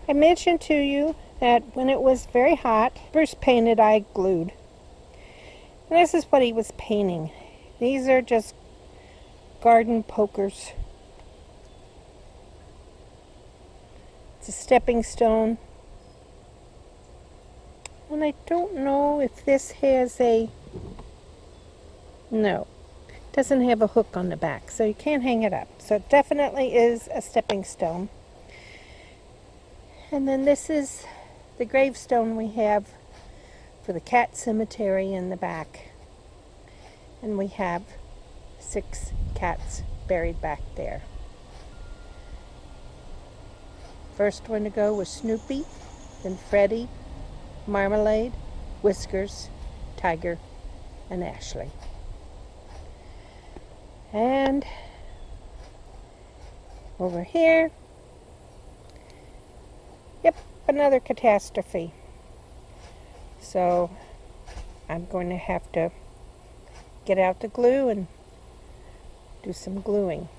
I mentioned to you that when it was very hot, Bruce painted, I glued. And this is what he was painting. These are just garden pokers. It's a stepping stone. And I don't know if this has a... No, it doesn't have a hook on the back, so you can't hang it up. So it definitely is a stepping stone. And then this is the gravestone we have for the cat cemetery in the back. And we have 6 cats buried back there. First one to go was Snoopy, then Freddie, Marmalade, Whiskers, Tiger, and Ashley. And over here, yep, another catastrophe. So I'm going to have to get out the glue and do some gluing.